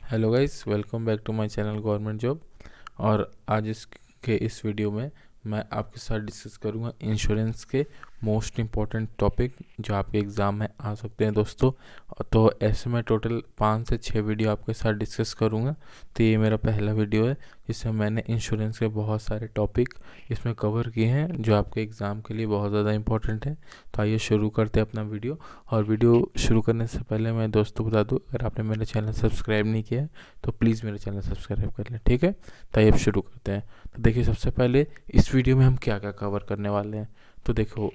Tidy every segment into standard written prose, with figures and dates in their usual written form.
Hello guys, welcome back to my channel government job. और आज इस वीडियो में मैं आपके साथ डिस्कस करूंगा इंश्योरेंस के मोस्ट इम्पॉर्टेंट टॉपिक जो आपके एग्ज़ाम में आ सकते हैं दोस्तों। तो ऐसे में टोटल 5 से 6 वीडियो आपके साथ डिस्कस करूंगा। तो ये मेरा पहला वीडियो है जिसमें मैंने इंश्योरेंस के बहुत सारे टॉपिक इसमें कवर किए हैं जो आपके एग्ज़ाम के लिए बहुत ज़्यादा इंपॉर्टेंट है। तो आइए शुरू करते हैं अपना वीडियो। और वीडियो शुरू करने से पहले मैं दोस्तों बता दूं, अगर आपने मेरा चैनल सब्सक्राइब नहीं किया है तो प्लीज़ मेरा चैनल सब्सक्राइब कर लें, ठीक है। तो आइए अब शुरू करते हैं। तो देखिए, सबसे पहले इस वीडियो में हम क्या क्या कवर करने वाले हैं। तो देखो,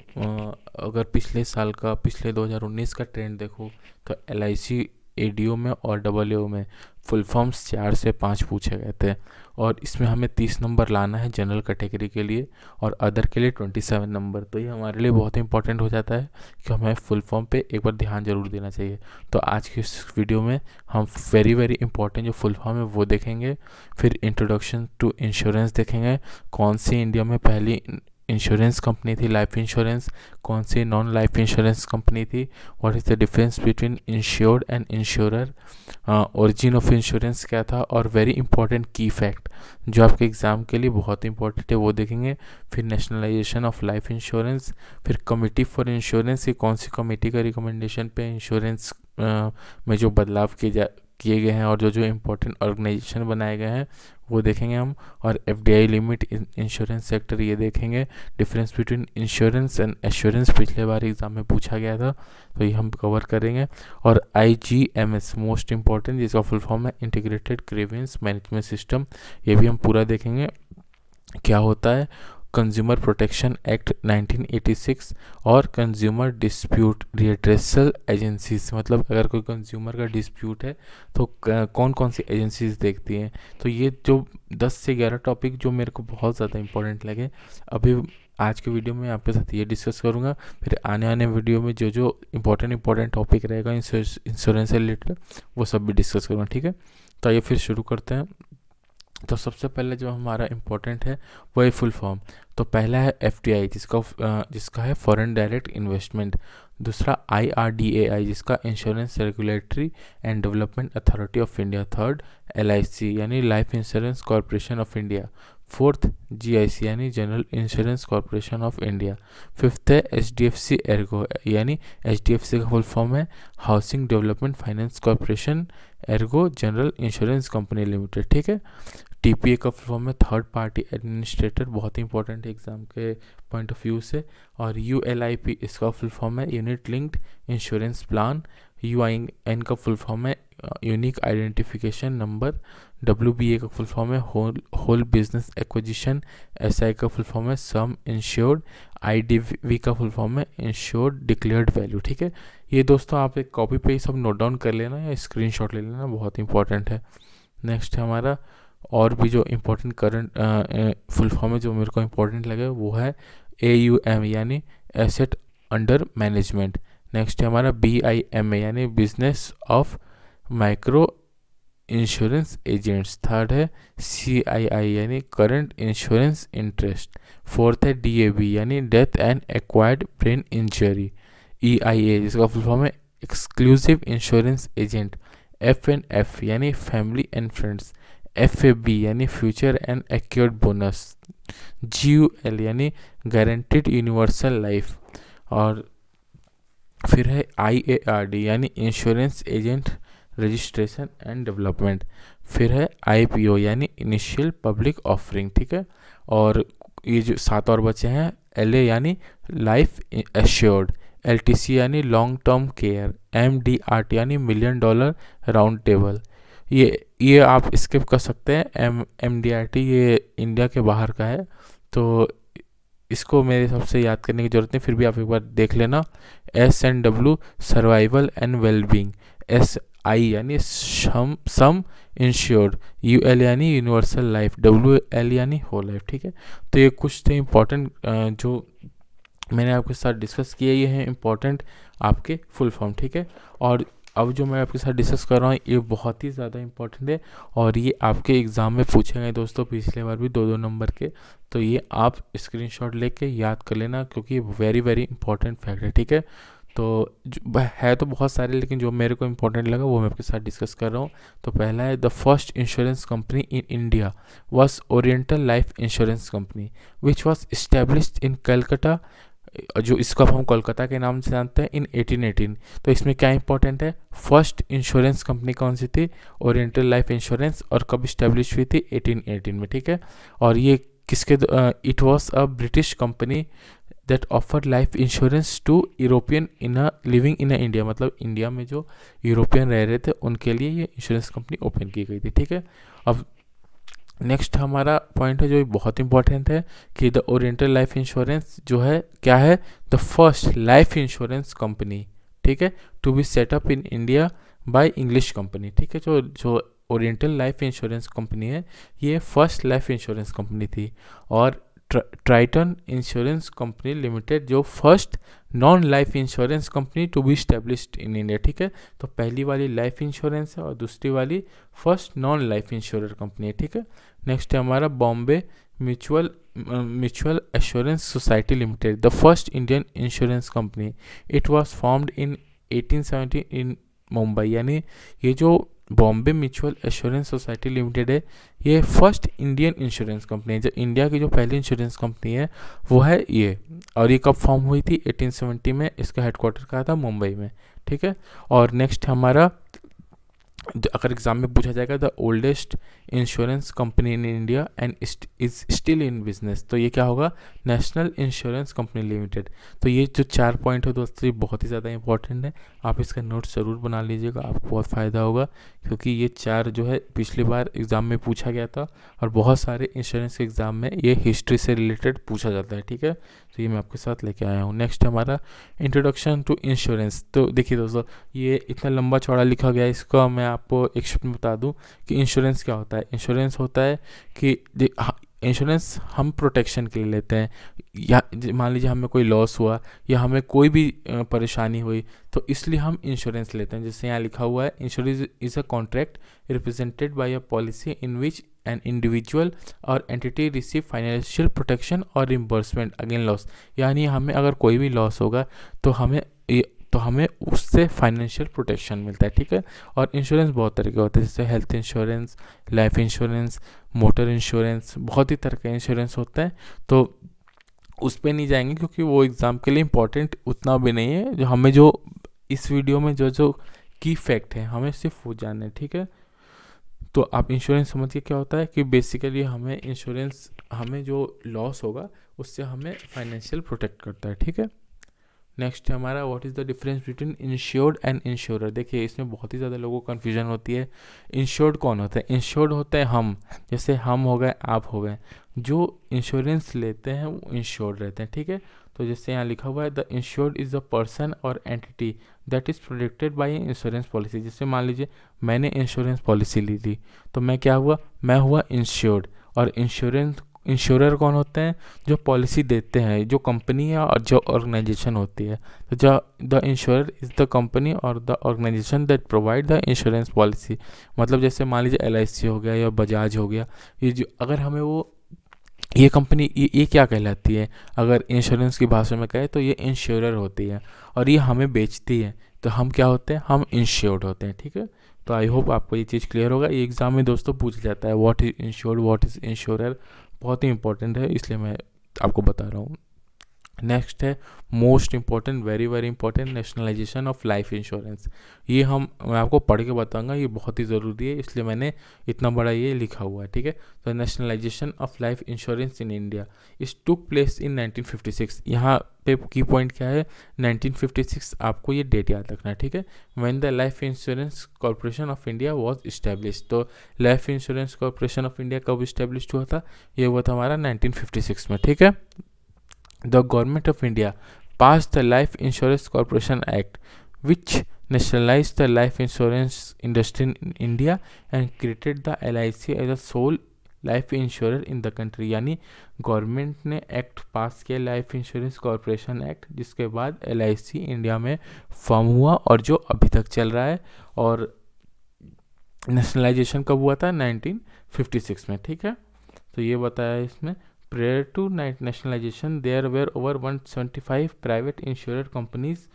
अगर पिछले 2019 का ट्रेंड देखो तो LIC ADO में और AAO में फुल फॉर्म्स 4 से 5 पूछे गए थे। और इसमें हमें 30 नंबर लाना है जनरल कैटेगरी के लिए और अदर के लिए 27 नंबर। तो ये हमारे लिए बहुत इंपॉर्टेंट हो जाता है कि हमें फुल फॉर्म पे एक बार ध्यान जरूर देना चाहिए। तो आज की इस वीडियो में हम वेरी वेरी इंपॉर्टेंट जो फुल फॉर्म है वो देखेंगे। फिर इंट्रोडक्शन टू इंश्योरेंस देखेंगे, कौन सी इंडिया में पहली इंश्योरेंस कंपनी थी लाइफ इंश्योरेंस, कौन सी नॉन लाइफ इंश्योरेंस कंपनी थी, what is the difference between insured and insurer, origin of insurance क्या था, और वेरी इंपॉर्टेंट की फैक्ट जो आपके एग्ज़ाम के लिए बहुत इंपॉर्टेंट है वो देखेंगे। फिर नेशनलाइजेशन ऑफ लाइफ इंश्योरेंस, फिर कमिटी फॉर इंश्योरेंस, ये कौन सी कमेटी का रिकमेंडेशन पे इंश्योरेंस में जो बदलाव किए गए हैं और जो जो इम्पोर्टेंट ऑर्गेनाइजेशन बनाए गए हैं वो देखेंगे हम। और FDI limit in insurance sector ये देखेंगे। Difference between insurance and assurance पिछले बार एग्जाम में पूछा गया था, तो ये हम कवर करेंगे। और IGMS मोस्ट इम्पॉर्टेंट, जिसका फुल फॉर्म है इंटीग्रेटेड ग्रीवेंस मैनेजमेंट सिस्टम, ये भी हम पूरा देखेंगे क्या होता है। कंज्यूमर प्रोटेक्शन एक्ट 1986 और कंज्यूमर डिस्प्यूट रिड्रेसल एजेंसीज, मतलब अगर कोई कंज्यूमर का डिस्प्यूट है तो कौन कौन सी एजेंसीज देखती हैं। तो ये जो 10 से 11 टॉपिक जो मेरे को बहुत ज़्यादा इंपॉर्टेंट लगे, अभी आज के वीडियो में आपके साथ ये डिस्कस करूँगा। फिर आने आने वीडियो में जो जो इम्पोर्टेंट टॉपिक रहेगा इंश्योरेंस से रिलेटेड वो सब भी डिस्कस करूँगा, ठीक है। तो आइए फिर शुरू करते हैं। तो सबसे पहले जो हमारा इम्पोर्टेंट है वो है फुल फॉर्म। तो पहला है FDI जिसका है फॉरेन डायरेक्ट इन्वेस्टमेंट। दूसरा IRDAI जिसका insurance regulatory and development authority of India. Third LIC यानी life insurance corporation of India. Fourth GIC यानी general insurance corporation of India. Fifth है HDFC एर्गो यानी HDFC का फुल फॉर्म है housing development finance corporation Ergo general insurance company limited, ठीक है। TPA का full form है थर्ड पार्टी एडमिनिस्ट्रेटर, बहुत ही इंपॉर्टेंट है एग्जाम के पॉइंट ऑफ व्यू से। और ULIP इसका फुल फॉर्म है unit linked insurance plan. UIN का फुल फॉर्म है यूनिक आइडेंटिफिकेशन नंबर। WBA का फुल फॉर्म है होल बिजनेस एक्विजिशन। SI का फुल फॉर्म है सम इंश्योर्ड। IDV का फुल फॉर्म है इंश्योर्ड डिक्लेयर्ड वैल्यू, ठीक है। ये दोस्तों आप एक कॉपी पे सब नोट डाउन कर लेना या स्क्रीनशॉट ले लेना, बहुत इंपॉर्टेंट है। नेक्स्ट है हमारा और भी जो इम्पोर्टेंट करंट फुल फॉर्म है जो मेरे को इम्पोर्टेंट लगे वो है AUM यानी एसेट अंडर मैनेजमेंट। नेक्स्ट है हमारा BIMA यानी business of micro insurance agents. Third है CII यानी करंट इंश्योरेंस इंटरेस्ट। फोर्थ है DAB यानी death and acquired brain injury. EIA जिसका फुल फॉर्म है एक्सक्लूसिव इंश्योरेंस एजेंट। FNF यानी फैमिली एंड फ्रेंड्स। FAB यानी फ्यूचर एंड एक्योर्ड बोनस। GUL यानी guaranteed universal life. और फिर है IARD यानी insurance agent registration and development. फिर है IPO यानी इनिशियल पब्लिक ऑफरिंग, ठीक है। और ये जो 7 और बचे हैं, LA यानी लाइफ एश्योर्ड। LTC यानी लॉन्ग टर्म केयर। MDRT यानी मिलियन डॉलर राउंड टेबल। ये आप स्किप कर सकते हैं। MDRT ये इंडिया के बाहर का है, तो इसको मेरे हिसाब से याद करने की ज़रूरत नहीं, फिर भी आप एक बार देख लेना। S&W survival and wellbeing. SI यानी सम इंश्योर्ड। UL यानी यूनिवर्सल लाइफ। WL यानी होल लाइफ, ठीक है। तो ये कुछ थे इम्पोर्टेंट जो मैंने आपके साथ डिस्कस किया, ये हैं इम्पोर्टेंट आपके फुल फॉर्म, ठीक है। और अब जो मैं आपके साथ डिस्कस कर रहा हूँ ये बहुत ही ज़्यादा इंपॉर्टेंट है और ये आपके एग्ज़ाम में पूछे गए दोस्तों, पिछले बार भी 2-2 नंबर के। तो ये आप स्क्रीनशॉट लेके याद कर लेना क्योंकि ये वेरी वेरी इंपॉर्टेंट फैक्ट है, ठीक है। है तो बहुत सारे, लेकिन जो मेरे को इम्पोर्टेंट लगा वो मैं आपके साथ डिस्कस कर रहा हूँ। तो पहला है the first insurance company in India was oriental life insurance company which was established in Calcutta, जो इसको अब हम कोलकाता के नाम से जानते हैं, इन 1818। तो इसमें क्या इंपॉर्टेंट है, फर्स्ट इंश्योरेंस कंपनी कौन सी थी, ओरिएंटल लाइफ इंश्योरेंस, और कब इस्टेब्लिश हुई थी, 1818 में, ठीक है। और ये किसके, it was a British company that offer life insurance to European in a living in India, मतलब इंडिया में जो यूरोपियन रह रहे थे उनके लिए ये इंश्योरेंस कंपनी ओपन की गई थी, ठीक है। अब नेक्स्ट हमारा पॉइंट है जो बहुत इंपॉर्टेंट है कि द ओरिएंटल लाइफ इंश्योरेंस जो है क्या है, the first life insurance company, ठीक है, to be set up in India by English company, ठीक है। जो जो ओरिएंटल लाइफ इंश्योरेंस कंपनी है ये फर्स्ट लाइफ इंश्योरेंस कंपनी थी। और ट्राइटन इंश्योरेंस कंपनी लिमिटेड जो first non life insurance company to be established in India, ठीक है। तो पहली वाली लाइफ इंश्योरेंस है और दूसरी वाली first non life insurance company है, ठीक है। नेक्स्ट है हमारा Bombay mutual assurance society limited, the first Indian insurance company, it was formed in 1870 इन मुंबई। यानी ये जो Bombay mutual assurance society limited है ये फर्स्ट इंडियन इंश्योरेंस कंपनी है। जो इंडिया की जो पहली इंश्योरेंस कंपनी है वो है ये, और ये कब फॉर्म हुई थी, 1870 में। इसका हेडक्वार्टर कहाँ था, मुंबई में, ठीक है। और नेक्स्ट हमारा, अगर एग्जाम में पूछा जाएगा, the oldest insurance company in India and is still in business, तो ये क्या होगा, नेशनल इंश्योरेंस कंपनी लिमिटेड। तो ये जो 4 पॉइंट है दोस्तों ये बहुत ही ज़्यादा इंपॉर्टेंट है, आप इसका नोट्स ज़रूर बना लीजिएगा, आपको बहुत फ़ायदा होगा, क्योंकि ये 4 जो है पिछली बार एग्ज़ाम में पूछा गया था और बहुत सारे इंश्योरेंस के एग्ज़ाम में ये हिस्ट्री से रिलेटेड पूछा जाता है, ठीक है। तो ये मैं आपके साथ लेके आया हूँ। नेक्स्ट हमारा इंट्रोडक्शन टू इंश्योरेंस। तो देखिए दोस्तों ये इतना लंबा चौड़ा लिखा गया है, इसको मैं आपको एक शब्द में बता दूं कि इंश्योरेंस क्या होता है। इंश्योरेंस होता है कि इंश्योरेंस हम प्रोटेक्शन के लिए लेते हैं, या मान लीजिए हमें कोई लॉस हुआ या हमें कोई भी परेशानी हुई तो इसलिए हम इंश्योरेंस लेते हैं। जैसे यहाँ लिखा हुआ है, insurance is a contract represented by a policy in which an individual और एंटिटी रिसीव फाइनेंशियल प्रोटेक्शन और रिम्बर्समेंट अगेन लॉस। यानी हमें अगर कोई भी लॉस होगा तो हमें उससे फाइनेंशियल प्रोटेक्शन मिलता है, ठीक है। और इंश्योरेंस बहुत तरह के होते हैं, जैसे health insurance, life insurance, motor insurance, बहुत ही तरह का इंश्योरेंस होता है। तो उस पर नहीं जाएंगे क्योंकि वो एग्ज़ाम के लिए इम्पोर्टेंट उतना भी नहीं है। जो हमें जो इस वीडियो में जो जो की फैक्ट है हमें सिर्फ वो जानना है, ठीक है। तो आप इंश्योरेंस समझिए क्या होता है कि बेसिकली हमें इंश्योरेंस, हमें जो लॉस होगा उससे हमें फाइनेंशियल प्रोटेक्ट करता है, ठीक है। नेक्स्ट है हमारा, what is the difference between insured and insurer. देखिए इसमें बहुत ही ज़्यादा लोगों को कन्फ्यूजन होती है। इंश्योर्ड कौन होता है, इंश्योर्ड होता है हम, जैसे हम हो गए, आप हो गए, जो इंश्योरेंस लेते हैं वो इंश्योर्ड रहते हैं, ठीक है। तो जैसे यहाँ लिखा हुआ है, the insured is the person और entity that is protected by insurance policy. जैसे मान लीजिए मैंने इंश्योरेंस पॉलिसी ली थी तो मैं क्या हुआ, मैं हुआ इंश्योर्ड। और इंश्योरर कौन होते हैं, जो पॉलिसी देते हैं, जो कंपनी है और जो ऑर्गेनाइजेशन होती है। तो जो the insurer is the company और the organisation that provide the insurance policy. मतलब जैसे मान लीजिए LIC हो गया या बजाज हो गया, ये जो अगर हमें वो ये कंपनी ये क्या कहलाती है, अगर इंश्योरेंस की भाषा में कहे तो ये इंश्योरर होती है और ये हमें बेचती है, तो हम क्या होते हैं, हम इंश्योर्ड होते हैं, ठीक है। तो आई होप आपको ये चीज़ क्लियर होगा। ये एग्जाम में दोस्तों पूछ जाता है, what is insured, what is insurer, बहुत ही इंपॉर्टेंट है इसलिए मैं आपको बता रहा हूँ। नेक्स्ट है most important, very very important, nationalisation of life insurance. ये मैं आपको पढ़ के बताऊंगा, ये बहुत ही ज़रूरी है इसलिए मैंने इतना बड़ा ये लिखा हुआ है, ठीक है। तो nationalisation of life insurance in India इस टुक प्लेस इन 1956। यहाँ पे की पॉइंट क्या है, 1956 आपको ये डेट याद रखना है, ठीक है। When the Life Insurance Corporation of India was establish. तो Life Insurance Corporation of India कब इस्टेब्लिश हुआ था, ये हुआ था हमारा 1956 में, ठीक है। The government of India passed the Life Insurance Corporation Act, which nationalized the life insurance industry in India and created the LIC as a sole life insurer in the country. यानी गवर्नमेंट ने act पास किया, life insurance corporation act, जिसके बाद LIC India में form हुआ और जो अभी तक चल रहा है। और नेशनलाइजेशन कब हुआ था, 1956 में, ठीक है। तो ये बताया इसमें, prior to nationalization there were over 175 private insurer companies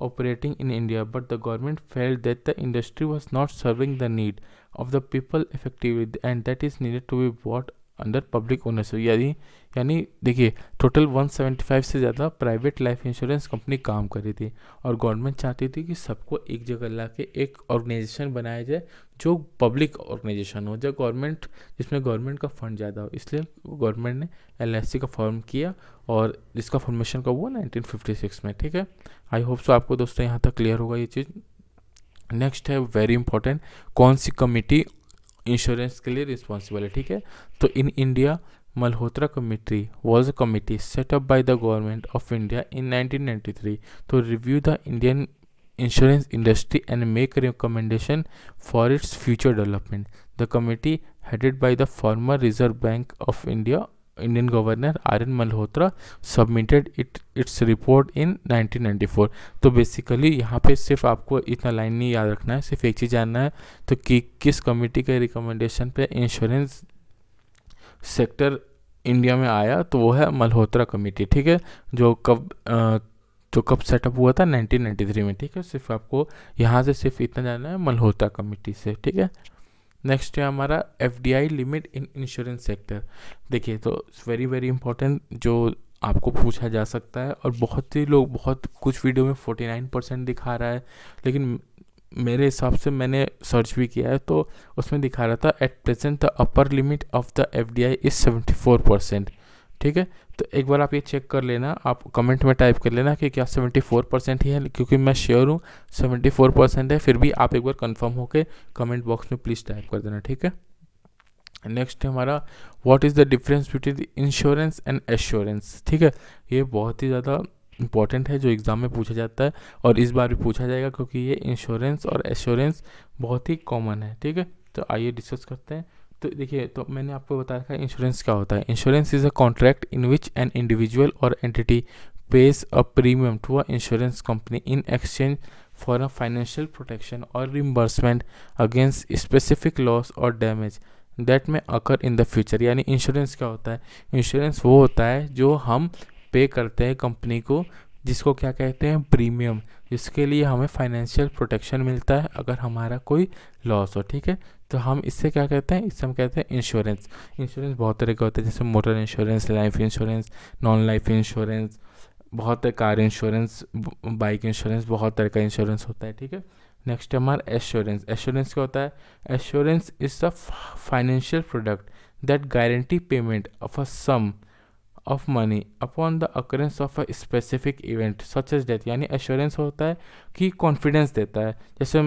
operating in India, but the government felt that the industry was not serving the need of the people effectively and that is needed to be brought under public ownership. यानी देखिए total 175 से ज़्यादा private life insurance company काम कर रही थी और government चाहती थी कि सबको एक जगह ला के एक ऑर्गेनाइजेशन बनाया जाए जो पब्लिक ऑर्गेनाइजेशन हो, जो गवर्नमेंट जिसमें गवर्नमेंट का फंड ज़्यादा हो। इसलिए गवर्नमेंट ने LIC का फॉर्म किया और जिसका फॉर्मेशन कब हुआ 1956 में। ठीक है, आई होप सो आपको दोस्तों यहाँ तक क्लियर होगा ये चीज़। नेक्स्ट है वेरी इंपॉर्टेंट, कौन सी कमिटी इंश्योरेंस के लिए रिस्पॉन्सिबल है। ठीक है, तो in India Malhotra committee was a committee set up by the government of India in 1993 to review the Indian insurance industry and make recommendation for its future development. The committee, headed by the former Reserve Bank of India Indian Governor R.N. Malhotra, submitted its report in 1994. तो basically यहाँ पे सिर्फ आपको इतना line नहीं याद रखना है, सिर्फ एक चीज़ जानना है तो कि किस कमेटी के रिकमेंडेशन पे इंश्योरेंस सेक्टर इंडिया में आया, तो वो है मल्होत्रा कमेटी। ठीक है, जो कब सेटअप हुआ था 1993 में। ठीक है, सिर्फ आपको यहाँ से सिर्फ इतना जानना है मल्होत्रा कमेटी से। ठीक है, नेक्स्ट है हमारा FDI limit in insurance sector. देखिए तो वेरी वेरी इंपॉर्टेंट जो आपको पूछा जा सकता है और बहुत ही लोग बहुत कुछ वीडियो में 49% दिखा रहा है, लेकिन मेरे हिसाब से मैंने सर्च भी किया है तो उसमें दिखा रहा था at present the upper limit of the FDI is 74%। ठीक है, तो एक बार आप ये चेक कर लेना, आप कमेंट में टाइप कर लेना कि क्या 74% ही है, क्योंकि मैं श्योर हूँ 74% है, फिर भी आप एक बार कंफर्म होके कमेंट बॉक्स में प्लीज़ टाइप कर देना। ठीक है, नेक्स्ट है हमारा what is the difference between insurance and assurance. ठीक है, ये बहुत ही ज़्यादा इंपॉर्टेंट है जो एग्ज़ाम में पूछा जाता है और इस बार भी पूछा जाएगा क्योंकि ये इंश्योरेंस और एश्योरेंस बहुत ही कॉमन है। ठीक है, तो आइए डिस्कस करते हैं। तो देखिए, तो मैंने आपको बताया था इंश्योरेंस क्या होता है। Insurance is a contract in which an individual और entity pays a premium to a insurance company in exchange for a financial protection or reimbursement against specific loss or damage that may occur in the future। यानी insurance क्या होता है? Insurance वो होता है जो हम पे करते हैं कंपनी को, जिसको क्या कहते हैं प्रीमियम, जिसके लिए हमें फाइनेंशियल प्रोटेक्शन मिलता है अगर हमारा कोई लॉस हो। ठीक है, तो हम इससे क्या कहते हैं, इससे हम कहते हैं इंश्योरेंस। इंश्योरेंस बहुत तरह के होते हैं, जैसे motor insurance, life insurance, non life insurance, बहुत कार इंश्योरेंस, बाइक इंश्योरेंस, बहुत तरह का इंश्योरेंस होता है। ठीक है, नेक्स्ट है हमारा एश्योरेंस। एश्योरेंस क्या होता है? Assurance is the financial product that guarantee payment of a sum of money upon the occurrence of a specific event such as death. यानी एश्योरेंस होता है कि कॉन्फिडेंस देता है। जैसे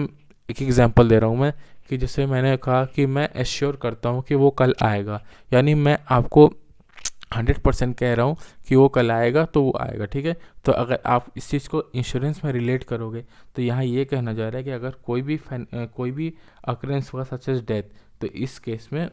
एक एग्जांपल दे रहा हूँ मैं कि जैसे मैंने कहा कि मैं एश्योर करता हूँ कि वो कल आएगा, यानी मैं आपको 100% कह रहा हूँ कि वो कल आएगा तो वो आएगा। ठीक है, तो अगर आप इस चीज़ को इंश्योरेंस में रिलेट करोगे तो यहाँ ये कहना जा रहा है कि अगर कोई भी अकरेंस हुआ सच एज डेथ, तो इस केस में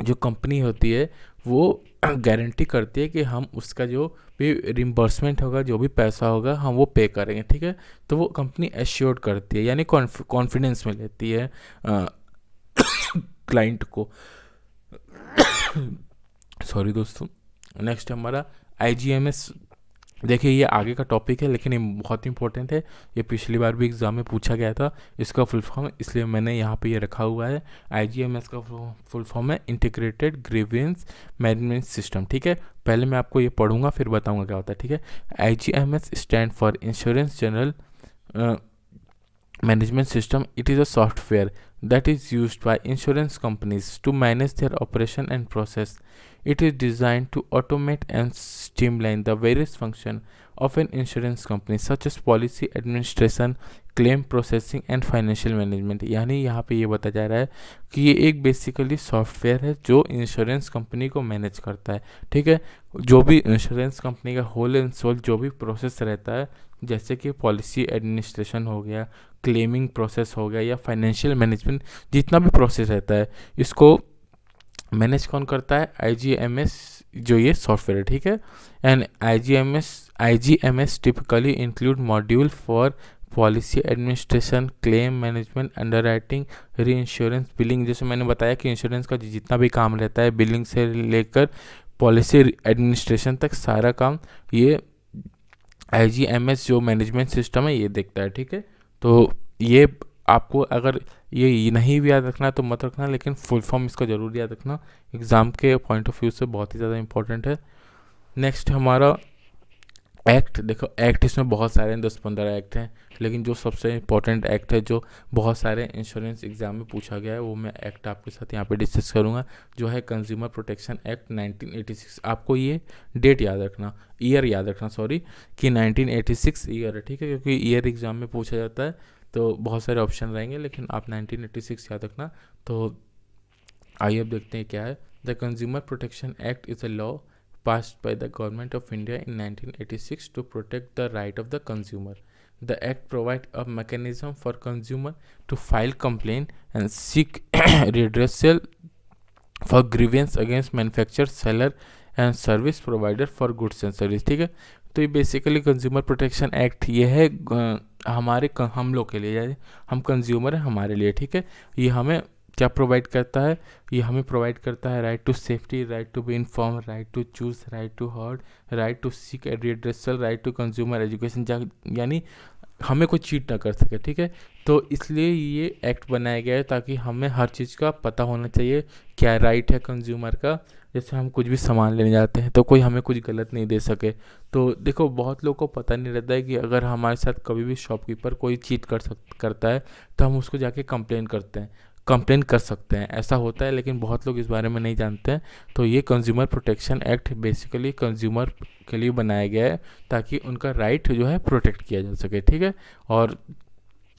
जो कंपनी होती है वो गारंटी करती है कि हम उसका जो भी रिम्बर्समेंट होगा, जो भी पैसा होगा, हम वो पे करेंगे। ठीक है, तो वो कंपनी एश्योर्ड करती है, यानी कॉन्फिडेंस में लेती है क्लाइंट को। सॉरी दोस्तों। नेक्स्ट हमारा IGMS। देखिए ये आगे का टॉपिक है लेकिन ये बहुत इंपॉर्टेंट है, ये पिछली बार भी एग्ज़ाम में पूछा गया था इसका फुल फॉर्म, इसलिए मैंने यहाँ पे ये रखा हुआ है। IGMS का फुल फॉर्म है इंटीग्रेटेड ग्रीवेंस मैनेजमेंट सिस्टम। ठीक है, पहले मैं आपको ये पढ़ूंगा फिर बताऊंगा क्या होता है। ठीक है, IGMS stand for insurance general management system. It is a software that is used by insurance companies to manage their operation and process. It is designed to automate and streamline the various functions of an insurance company such as policy administration, claim processing and financial management। यानी यहाँ पे ये बताया जा रहा है कि ये एक बेसिकली सॉफ्टवेयर है जो इंश्योरेंस कंपनी को मैनेज करता है। ठीक है, जो भी इंश्योरेंस कंपनी का होल एंड सोल जो भी प्रोसेस रहता है, जैसे कि पॉलिसी एडमिनिस्ट्रेशन हो गया, क्लेमिंग प्रोसेस हो गया या फाइनेंशियल मैनेजमेंट, जितना भी प्रोसेस रहता है इसको मैनेज कौन करता है? IGMS जो ये सॉफ्टवेयर है। ठीक है, and IGMS typically include module for policy administration, claim management, underwriting, री इंश्योरेंस, बिलिंग। जैसे मैंने बताया कि इंश्योरेंस का जितना भी काम रहता है, बिलिंग से लेकर पॉलिसी एडमिनिस्ट्रेशन तक सारा काम ये IGMS जो मैनेजमेंट सिस्टम है ये देखता है, ठीक है। तो ये आपको अगर ये नहीं भी याद रखना है तो मत रखना, लेकिन फुल फॉर्म इसका ज़रूर याद रखना, एग्ज़ाम के पॉइंट ऑफ व्यू से बहुत ही ज़्यादा इंपॉर्टेंट है। नेक्स्ट हमारा एक्ट, देखो एक्ट इसमें बहुत सारे हैं, 10-15 एक्ट हैं, लेकिन जो सबसे इम्पोर्टेंट एक्ट है जो बहुत सारे इंश्योरेंस एग्जाम में पूछा गया है वो मैं एक्ट आपके साथ यहाँ पे डिस्कस करूँगा, जो है कंज्यूमर प्रोटेक्शन एक्ट 1986। आपको ये डेट याद रखना, ईयर याद रखना सॉरी, कि 1986 ईयर है, ठीक है, क्योंकि ईयर एग्जाम में पूछा जाता है तो बहुत सारे ऑप्शन रहेंगे, लेकिन आप 1986 याद रखना। तो आइए अब देखते हैं क्या है। The consumer protection act is a law passed by the Government of India in 1986 to protect the right of the consumer. The act provides a mechanism for consumer to file complaint and seek redressal for grievance against manufacturer, seller and service provider for goods and service, ठीक है। तो ये basically consumer protection act ये है हम लोग के लिए, यानी हम कंज्यूमर हैं हमारे लिए, ठीक है। ये हमें क्या प्रोवाइड करता है, ये हमें प्रोवाइड करता है right to safety, right to be inform, right to choose, right to heard, right to seek redressal, right to consumer education, यानी हमें कोई चीट ना कर सके, ठीक है। तो इसलिए ये एक्ट बनाया गया है ताकि हमें हर चीज़ का पता होना चाहिए, क्या राइट है कंज्यूमर का। जैसे हम कुछ भी सामान लेने जाते हैं तो कोई हमें कुछ गलत नहीं दे सके। तो देखो बहुत लोगों को पता नहीं रहता है कि अगर हमारे साथ कभी भी शॉपकीपर कोई चीट करता है तो हम उसको जाके कंप्लेन कर सकते हैं, ऐसा होता है, लेकिन बहुत लोग इस बारे में नहीं जानते हैं। तो ये consumer protection act basically consumer के लिए बनाया गया है ताकि उनका राइट जो है प्रोटेक्ट किया जा सके, ठीक है। और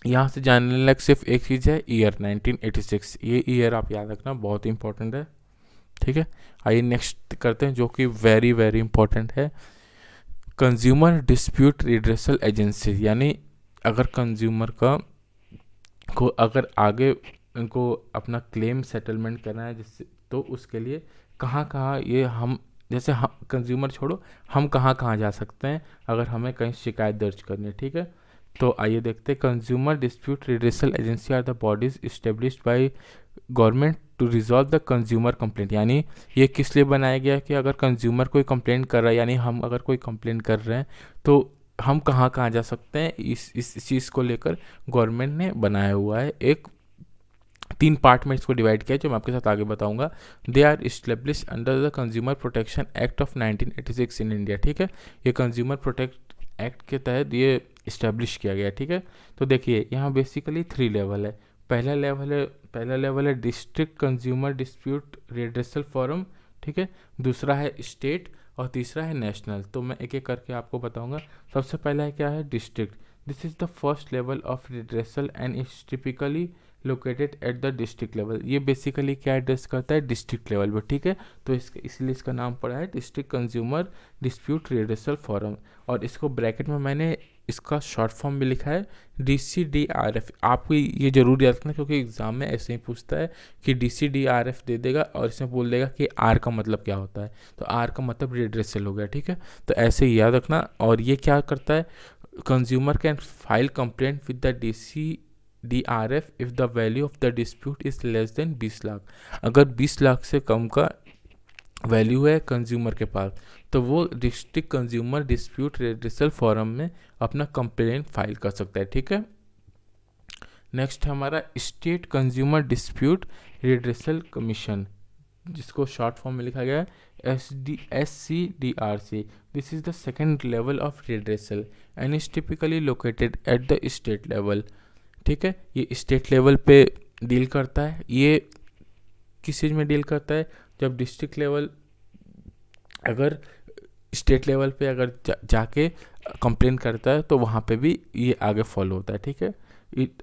यहाँ से जानने लायक सिर्फ एक चीज़ है, ईयर 1986, ये ईयर आप याद रखना, बहुत ही इंपॉर्टेंट है, ठीक है। आइए नेक्स्ट करते हैं जो कि वेरी वेरी इंपॉर्टेंट है, कंज्यूमर डिस्प्यूट रिड्रेसल एजेंसी, यानी अगर कंज्यूमर को अगर आगे उनको अपना क्लेम सेटलमेंट करना है जिससे, तो उसके लिए कहाँ ये हम, जैसे हम कंज्यूमर छोड़ो, हम कहाँ जा सकते हैं अगर हमें कहीं शिकायत दर्ज करनी है, ठीक है। तो आइए देखते हैं, consumer dispute redressal agency are the bodies established by government to resolve the consumer complaint, यानी ये किस लिए बनाया गया कि अगर कंज्यूमर कोई कंप्लेंट कर रहा है, यानी हम अगर कोई कंप्लेंट कर रहे हैं तो हम कहाँ जा सकते हैं, इस चीज़ को लेकर गवर्नमेंट ने बनाया हुआ है। एक 3 पार्ट में इसको डिवाइड किया है जो मैं आपके साथ आगे बताऊंगा। They are establish under the consumer protection act of 1986 in India, ठीक है। ये कंज्यूमर प्रोटेक्ट एक्ट के तहत ये इस्टेब्लिश किया गया, ठीक है। तो देखिए यहाँ बेसिकली 3 लेवल है। पहला लेवल है district consumer dispute redressal forum, ठीक है। दूसरा है स्टेट और तीसरा है नेशनल। तो मैं एक एक करके आपको बताऊंगा। सबसे पहला है क्या है, district. This is the first level of redressal and is typically located at the district level. ये बेसिकली क्या एड्रेस करता है, डिस्ट्रिक्ट लेवल पर, ठीक है। तो इसलिए इसका नाम पड़ा है district consumer dispute redressal forum. और इसको ब्रैकेट में मैंने इसका शॉर्ट फॉर्म भी लिखा है DCDRF। आपको ये जरूर याद रखना क्योंकि एग्जाम में ऐसे ही पूछता है कि DCDRF दे देगा और इसमें बोल देगा कि R का मतलब क्या होता है, तो R का मतलब रिड्रेसल हो गया, ठीक है। तो ऐसे ही याद रखना। और ये क्या करता है, consumer can file complaint with the DCDRF if the value of the dispute is less than 20 lakh. अगर 20 लाख से कम का वैल्यू है कंज्यूमर के पास तो वो district consumer dispute redressal forum में अपना कंप्लेंट फाइल कर सकता है, ठीक है। नेक्स्ट है हमारा state consumer dispute redressal commission, जिसको शॉर्ट फॉर्म में लिखा गया है SCDRC। This is the second level of redressal and is typically located at the state level, ठीक है। ये स्टेट लेवल पे डील करता है। ये किस चीज़ में डील करता है, जब डिस्ट्रिक्ट लेवल अगर स्टेट लेवल पे अगर जाके कंप्लेन करता है तो वहाँ पे भी ये आगे फॉलो होता है, ठीक है।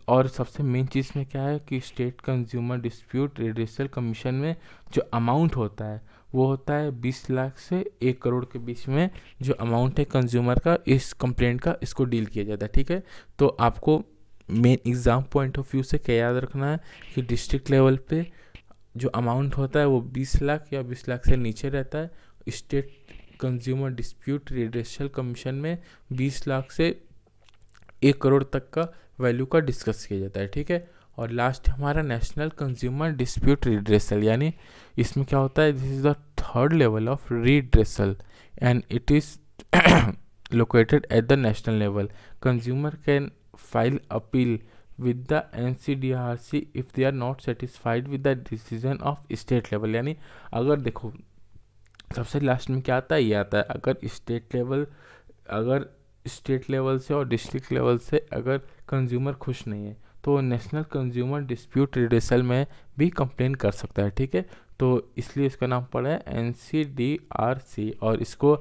और सबसे मेन चीज़ में क्या है कि state consumer dispute redressal commission में जो अमाउंट होता है वो होता है 20 लाख से 1 करोड़ के बीच में जो अमाउंट है कंज्यूमर का इस कंप्लेंट का, इसको डील किया जाता है, ठीक है। तो आपको main exam point of view से क्या याद रखना है कि डिस्ट्रिक्ट लेवल पे जो अमाउंट होता है वो 20 लाख या 20 लाख से नीचे रहता है। State consumer dispute redressal commission में 20 लाख से 1 करोड़ तक का वैल्यू का डिस्कस किया जाता है, ठीक है। और लास्ट हमारा नेशनल कंज्यूमर डिस्प्यूट रिड्रेसल, यानी इसमें क्या होता है, this is the third level of redressal and it is located at the national level. Consumer can file appeal with the NCDRC if they are not satisfied with the decision of state level. यानी अगर देखो सबसे last में क्या आता है, ये आता है अगर स्टेट लेवल से और डिस्ट्रिक्ट लेवल से अगर कंज्यूमर खुश नहीं है तो नेशनल कंज्यूमर डिस्प्यूट रिड्रेसल में भी कंप्लेन कर सकता है, ठीक है। तो इसलिए इसका नाम पड़ा है NCDRC, और इसको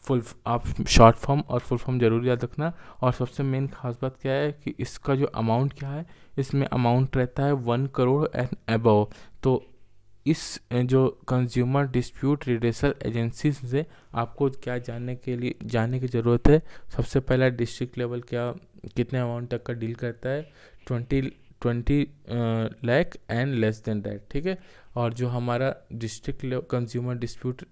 फुल आप शॉर्ट फॉर्म और फुल फॉर्म जरूर याद रखना। और सबसे मेन खास बात क्या है कि इसका जो अमाउंट क्या है, इसमें अमाउंट रहता है 1 करोड़ एंड अबव। तो इस जो कंज्यूमर डिस्प्यूट रिड्रेसल एजेंसी से आपको क्या जानने की ज़रूरत है। सबसे पहला डिस्ट्रिक्ट लेवल क्या कितने अमाउंट तक का डील करता है, 20 lakh and less than that, ठीक है। और जो हमारा डिस्ट्रिक्ट कंज्यूमर डिस्प्यूट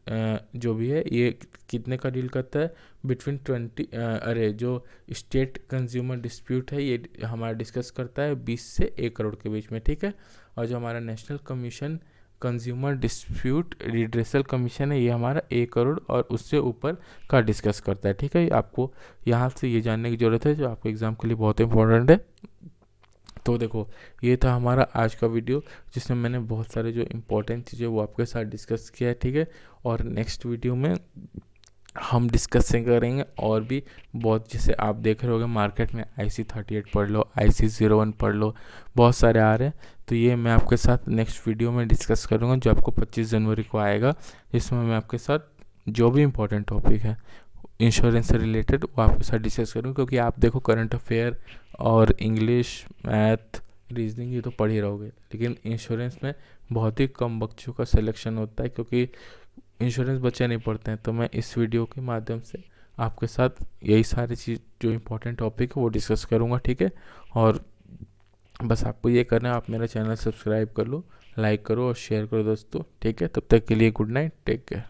जो भी है ये कितने का डील करता है, बिटवीन 20 जो स्टेट कंज्यूमर डिस्प्यूट है ये हमारा डिस्कस करता है 20 से 1 करोड़ के बीच में, ठीक है। और जो हमारा national commission consumer dispute redressal commission है ये हमारा 1 करोड़ और उससे ऊपर का डिस्कस करता है, ठीक है। आपको यहाँ से ये जानने की ज़रूरत है जो आपके एग्ज़ाम के लिए बहुत इंपॉर्टेंट है। तो देखो ये था हमारा आज का वीडियो जिसमें मैंने बहुत सारे जो इम्पोर्टेंट चीज़ें वो आपके साथ डिस्कस किया है, ठीक है। और नेक्स्ट वीडियो में हम डिस्कस करेंगे और भी बहुत, जैसे आप देख रहे होगे मार्केट में IC38 पढ़ लो, IC01 पढ़ लो, बहुत सारे आ रहे हैं। तो ये मैं आपके साथ नेक्स्ट वीडियो में डिस्कस करूँगा जो आपको 25 जनवरी को आएगा, जिसमें मैं आपके साथ जो भी इम्पोर्टेंट टॉपिक है इंश्योरेंस से रिलेटेड वो आपके साथ डिस्कस करूँगा। क्योंकि आप देखो करंट अफेयर और इंग्लिश, मैथ, रीजनिंग ये तो पढ़ ही रहोगे, लेकिन इंश्योरेंस में बहुत ही कम बच्चों का सिलेक्शन होता है क्योंकि इंश्योरेंस बच्चे नहीं पढ़ते हैं। तो मैं इस वीडियो के माध्यम से आपके साथ यही सारी चीज़ जो इम्पोर्टेंट टॉपिक है वो डिस्कस करूँगा, ठीक है। और बस आपको ये करना है, आप मेरा चैनल सब्सक्राइब कर लो, लाइक करो और शेयर करो दोस्तों, ठीक है। तब तक के लिए गुड नाइट, टेक केयर।